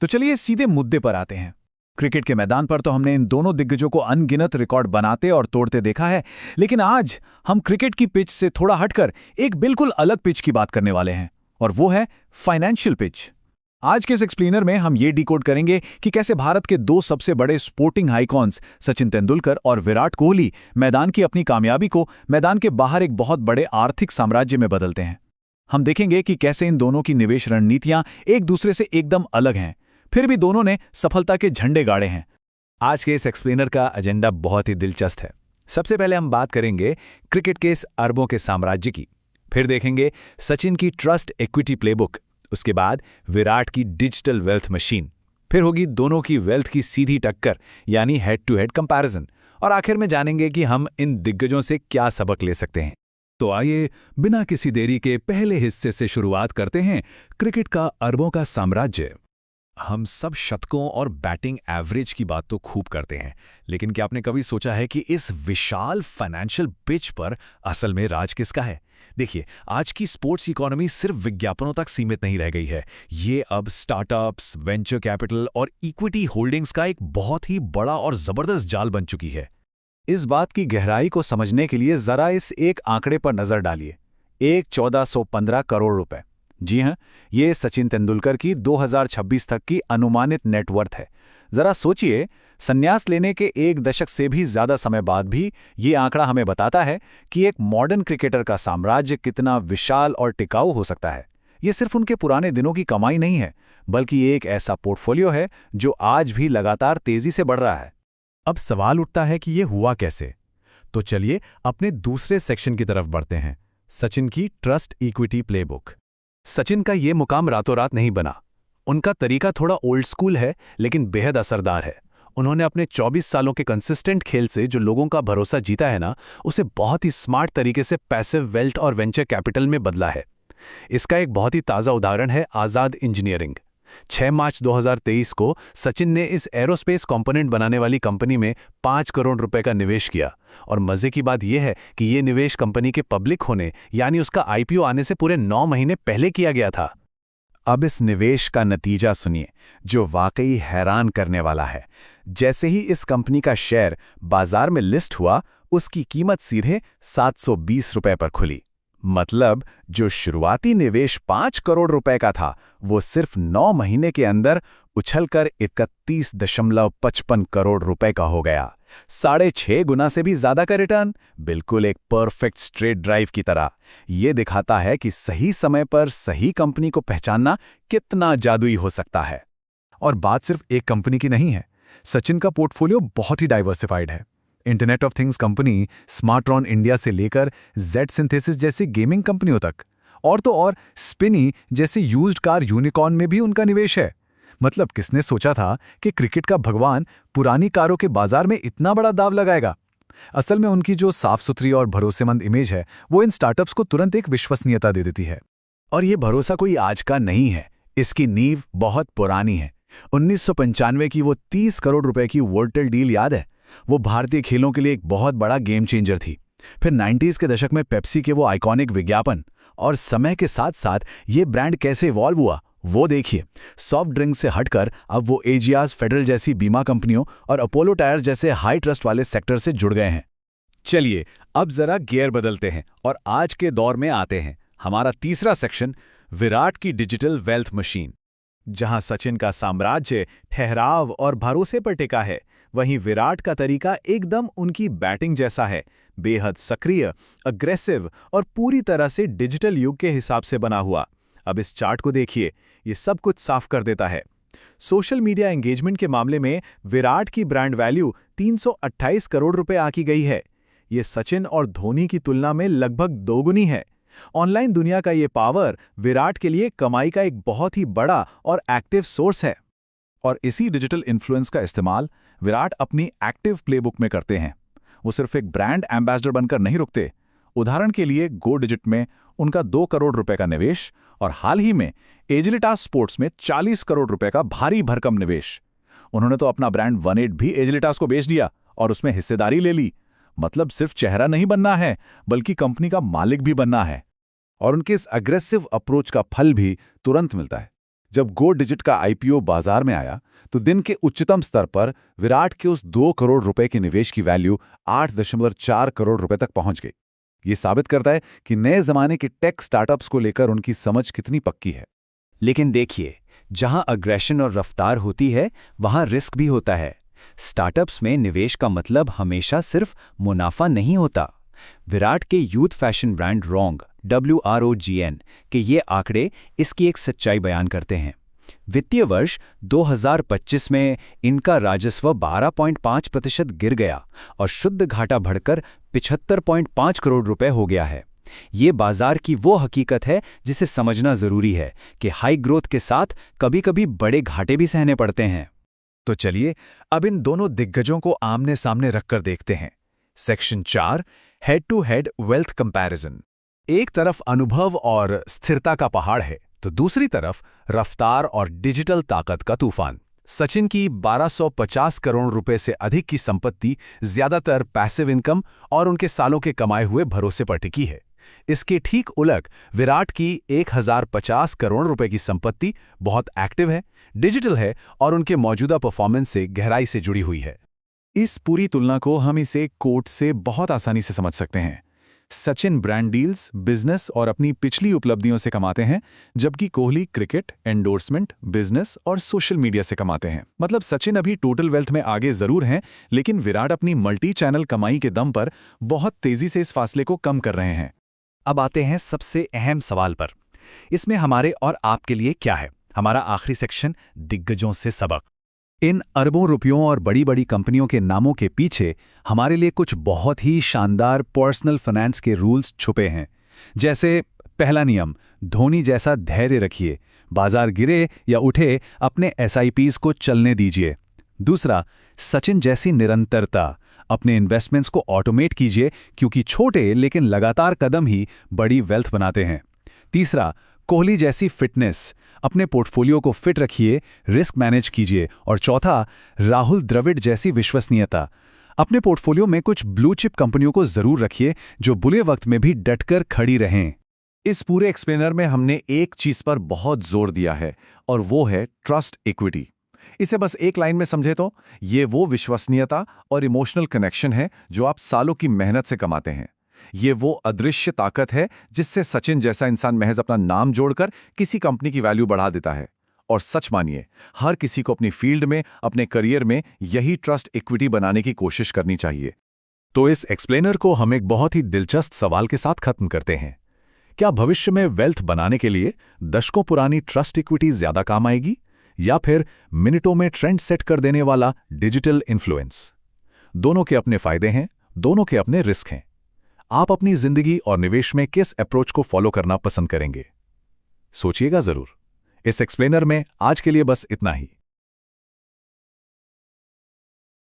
तो चलिए सीधे मुद्दे पर आते हैं। क्रिकेट के मैदान पर तो हमने इन दोनों दिग्गजों को अनगिनत रिकॉर्ड बनाते और तोड़ते देखा है, लेकिन आज हम क्रिकेट की पिच से थोड़ा हटकर एक बिल्कुल अलग पिच की बात करने वाले हैं, और वो है फाइनेंशियल पिच। आज के इस एक्सप्लेनर में हम ये डिकोड करेंगे कि कैसे भारत के दो सबसे बड़े स्पोर्टिंग आइकॉन्स सचिन तेंदुलकर और विराट कोहली मैदान की अपनी कामयाबी को मैदान के बाहर एक बहुत बड़े आर्थिक साम्राज्य में बदलते हैं। हम देखेंगे कि कैसे इन दोनों की निवेश रणनीतियां एक दूसरे से एकदम अलग हैं, फिर भी दोनों ने सफलता के झंडे गाड़े हैं। आज के इस एक्सप्लेनर का एजेंडा बहुत ही दिलचस्प है। सबसे पहले हम बात करेंगे क्रिकेट के इस अरबों के साम्राज्य की, फिर देखेंगे सचिन की ट्रस्ट इक्विटी प्लेबुक, उसके बाद विराट की डिजिटल वेल्थ मशीन, फिर होगी दोनों की वेल्थ की सीधी टक्कर यानी हेड टू हेड कंपैरिजन, और आखिर में जानेंगे कि हम इन दिग्गजों से क्या सबक ले सकते हैं। तो आइए बिना किसी देरी के पहले हिस्से से शुरुआत करते हैं, क्रिकेट का अरबों का साम्राज्य। हम सब शतकों और बैटिंग एवरेज की बात तो खूब करते हैं, लेकिन क्या आपने कभी सोचा है कि इस विशाल फाइनेंशियल पिच पर असल में राज किसका है? देखिए, आज की स्पोर्ट्स इकोनॉमी सिर्फ विज्ञापनों तक सीमित नहीं रह गई है। ये अब स्टार्टअप्स, वेंचर कैपिटल और इक्विटी होल्डिंग्स का एक बहुत ही बड़ा और जबरदस्त जाल बन चुकी है। इस बात की गहराई को समझने के लिए जरा इस एक आंकड़े पर नजर डालिए, 1415 करोड़ रुपए। जी हां, ये सचिन तेंदुलकर की 2026 तक की अनुमानित नेटवर्थ है। जरा सोचिए, संन्यास लेने के एक दशक से भी ज्यादा समय बाद भी ये आंकड़ा हमें बताता है कि एक मॉडर्न क्रिकेटर का साम्राज्य कितना विशाल और टिकाऊ हो सकता है। ये सिर्फ उनके पुराने दिनों की कमाई नहीं है, बल्कि एक ऐसा पोर्टफोलियो है जो आज भी लगातार तेजी से बढ़ रहा है। अब सवाल उठता है कि ये हुआ कैसे? तो चलिए अपने दूसरे सेक्शन की तरफ बढ़ते हैं, सचिन की ट्रस्ट इक्विटी प्लेबुक। सचिन का ये मुकाम रातों रात नहीं बना। उनका तरीका थोड़ा ओल्ड स्कूल है, लेकिन बेहद असरदार है। उन्होंने अपने 24 सालों के कंसिस्टेंट खेल से जो लोगों का भरोसा जीता है ना, उसे बहुत ही स्मार्ट तरीके से पैसिव वेल्थ और वेंचर कैपिटल में बदला है। इसका एक बहुत ही ताज़ा उदाहरण है आज़ाद इंजीनियरिंग। 6 मार्च 2023 को सचिन ने इस एरोस्पेस कंपोनेंट बनाने वाली कंपनी में 5 करोड़ रुपए का निवेश किया, और मजे की बात यह है कि यह निवेश कंपनी के पब्लिक होने यानी उसका आईपीओ आने से पूरे 9 महीने पहले किया गया था। अब इस निवेश का नतीजा सुनिए, जो वाकई हैरान करने वाला है। जैसे ही इस कंपनी का शेयर बाजार में लिस्ट हुआ, उसकी कीमत सीधे 720 रुपए पर खुली। मतलब जो शुरुआती निवेश 5 करोड़ रुपए का था, वो सिर्फ 9 महीने के अंदर उछलकर 31.55 करोड़ रुपए का हो गया। 6.5 गुना से भी ज्यादा का रिटर्न, बिल्कुल एक परफेक्ट स्ट्रेट ड्राइव की तरह। ये दिखाता है कि सही समय पर सही कंपनी को पहचानना कितना जादुई हो सकता है। और बात सिर्फ एक कंपनी की नहीं है, सचिन का पोर्टफोलियो बहुत ही डाइवर्सिफाइड है। Internet of things company Smartron India से लेकर जेड सिंथेसिस जैसी गेमिंग कंपनियों तक, और तो और स्पिनी जैसे यूज्ड कार यूनिकॉर्न में भी उनका निवेश है। मतलब किसने सोचा था कि क्रिकेट का भगवान पुरानी कारों के बाजार में इतना बड़ा दाव लगाएगा? असल में उनकी जो साफ सुथरी और भरोसेमंद इमेज है, वो इन स्टार्टअप्स को तुरंत एक विश्वसनीयता दे देती है। और ये भरोसा कोई आज का नहीं है, इसकी नींव बहुत पुरानी है। 1995 की वो 30 करोड़ रुपए की वोल्टेल डील याद है? वो भारतीय खेलों के लिए एक बहुत बड़ा गेम चेंजर थी। फिर 90s के दशक में पेप्सी के वो आइकॉनिक विज्ञापन, और समय के साथ साथ ये ब्रांड कैसे इवॉल्व हुआ वो देखिए। सॉफ्ट ड्रिंक से हटकर अब वो एजियाज, फेडरल जैसी बीमा कंपनियों और अपोलो टायर्स जैसे हाई ट्रस्ट वाले सेक्टर से जुड़ गए हैं। चलिए अब जरा गियर बदलते हैं और आज के दौर में आते हैं। हमारा तीसरा सेक्शन, विराट की डिजिटल वेल्थ मशीन। जहां सचिन का साम्राज्य ठहराव और भरोसे पर टिका है, वहीं विराट का तरीका एकदम उनकी बैटिंग जैसा है, बेहद सक्रिय, अग्रेसिव और पूरी तरह से डिजिटल युग के हिसाब से बना हुआ। अब इस चार्ट को देखिए, ये सब कुछ साफ कर देता है। सोशल मीडिया एंगेजमेंट के मामले में विराट की ब्रांड वैल्यू 328 करोड़ रुपए आकी गई है। ये सचिन और धोनी की तुलना में लगभग दोगुनी है। ऑनलाइन दुनिया का ये पावर विराट के लिए कमाई का एक बहुत ही बड़ा और एक्टिव सोर्स है। और इसी डिजिटल इन्फ्लुएंस का इस्तेमाल विराट अपनी एक्टिव प्लेबुक में करते हैं। वो सिर्फ एक ब्रांड एम्बेसडर बनकर नहीं रुकते। उदाहरण के लिए गो डिजिट में उनका 2 करोड़ रुपए का निवेश, और हाल ही में एजिलिटास स्पोर्ट्स में 40 करोड़ रुपए का भारी भरकम निवेश। उन्होंने तो अपना ब्रांड 18 भी एजिलिटास को बेच दिया और उसमें हिस्सेदारी ले ली। मतलब सिर्फ चेहरा नहीं बनना है, बल्कि कंपनी का मालिक भी बनना है। और उनके इस अग्रेसिव अप्रोच का फल भी तुरंत मिलता है। जब गो डिजिट का आईपीओ बाजार में आया तो दिन के उच्चतम स्तर पर विराट के उस 2 करोड़ रुपए के निवेश की वैल्यू 8.4 करोड़ रुपए तक पहुंच गई। ये साबित करता है कि नए जमाने के टेक स्टार्टअप्स को लेकर उनकी समझ कितनी पक्की है। लेकिन देखिए, जहां अग्रेशन और रफ्तार होती है वहां रिस्क भी होता है। स्टार्टअप्स में निवेश का मतलब हमेशा सिर्फ मुनाफा नहीं होता। विराट के यूथ फैशन ब्रांड रोंग WROGN के ये आंकड़े इसकी एक सच्चाई बयान करते हैं। वित्तीय वर्ष 2025 में इनका राजस्व 12.5% गिर गया और शुद्ध घाटा बढ़कर 75.5 करोड़ रुपए हो गया है। ये बाजार की वो हकीकत है जिसे समझना जरूरी है कि हाई ग्रोथ के साथ कभी-कभी बड़े घाटे भी सहने पड़ते हैं। तो चलिए अब इन दोनों दिग्गजों को आमने सामने रखकर देखते हैं। Section 4, head to head wealth comparison. एक तरफ अनुभव और स्थिरता का पहाड़ है तो दूसरी तरफ रफ्तार और डिजिटल ताकत का तूफान। सचिन की 1250 करोड़ रुपए से अधिक की संपत्ति ज्यादातर पैसिव इनकम और उनके सालों के कमाए हुए भरोसे पर टिकी है। इसके ठीक उलट विराट की 1050 करोड़ रुपए की संपत्ति बहुत एक्टिव है, डिजिटल है और उनके मौजूदा परफॉर्मेंस से गहराई से जुड़ी हुई है। इस पूरी तुलना को हम इसे कोट से बहुत आसानी से समझ सकते हैं। सचिन ब्रांड डील्स, बिजनेस और अपनी पिछली उपलब्धियों से कमाते हैं, जबकि कोहली क्रिकेट, एंडोर्समेंट, बिजनेस और सोशल मीडिया से कमाते हैं। मतलब सचिन अभी टोटल वेल्थ में आगे जरूर हैं, लेकिन विराट अपनी मल्टी चैनल कमाई के दम पर बहुत तेजी से इस फासले को कम कर रहे हैं। अब आते हैं सबसे अहम सवाल पर। इसमें हमारे और आपके लिए क्या है? हमारा आखिरी सेक्शन, दिग्गजों से सबक। इन अरबों रुपयों और बड़ी बड़ी कंपनियों के नामों के पीछे हमारे लिए कुछ बहुत ही शानदार पर्सनल फाइनेंस के रूल्स छुपे हैं। जैसे पहला नियम, धोनी जैसा धैर्य रखिए, बाजार गिरे या उठे अपने SIPs को चलने दीजिए। दूसरा, सचिन जैसी निरंतरता, अपने इन्वेस्टमेंट्स को ऑटोमेट कीजिए क्योंकि छोटे लेकिन लगातार कदम ही बड़ी वेल्थ बनाते हैं। तीसरा, कोहली जैसी फिटनेस, अपने पोर्टफोलियो को फिट रखिए, रिस्क मैनेज कीजिए। और चौथा, राहुल द्रविड़ जैसी विश्वसनीयता, अपने पोर्टफोलियो में कुछ ब्लू चिप कंपनियों को जरूर रखिए जो बुरे वक्त में भी डटकर खड़ी रहें। इस पूरे एक्सप्लेनर में हमने एक चीज पर बहुत जोर दिया है और वो है ट्रस्ट इक्विटी। इसे बस एक लाइन में समझे तो ये वो विश्वसनीयता और इमोशनल कनेक्शन है जो आप सालों की मेहनत से कमाते हैं। ये वो अदृश्य ताकत है जिससे सचिन जैसा इंसान महज अपना नाम जोड़कर किसी कंपनी की वैल्यू बढ़ा देता है। और सच मानिए, हर किसी को अपनी फील्ड में, अपने करियर में यही ट्रस्ट इक्विटी बनाने की कोशिश करनी चाहिए। तो इस एक्सप्लेनर को हम एक बहुत ही दिलचस्प सवाल के साथ खत्म करते हैं। क्या भविष्य में वेल्थ बनाने के लिए दशकों पुरानी ट्रस्ट इक्विटी ज्यादा काम आएगी या फिर मिनटों में ट्रेंड सेट कर देने वाला डिजिटल इन्फ्लुएंस? दोनों के अपने फायदे हैं, दोनों के अपने रिस्क हैं। आप अपनी जिंदगी और निवेश में किस अप्रोच को फॉलो करना पसंद करेंगे? सोचिएगा जरूर। इस एक्सप्लेनर में आज के लिए बस इतना ही।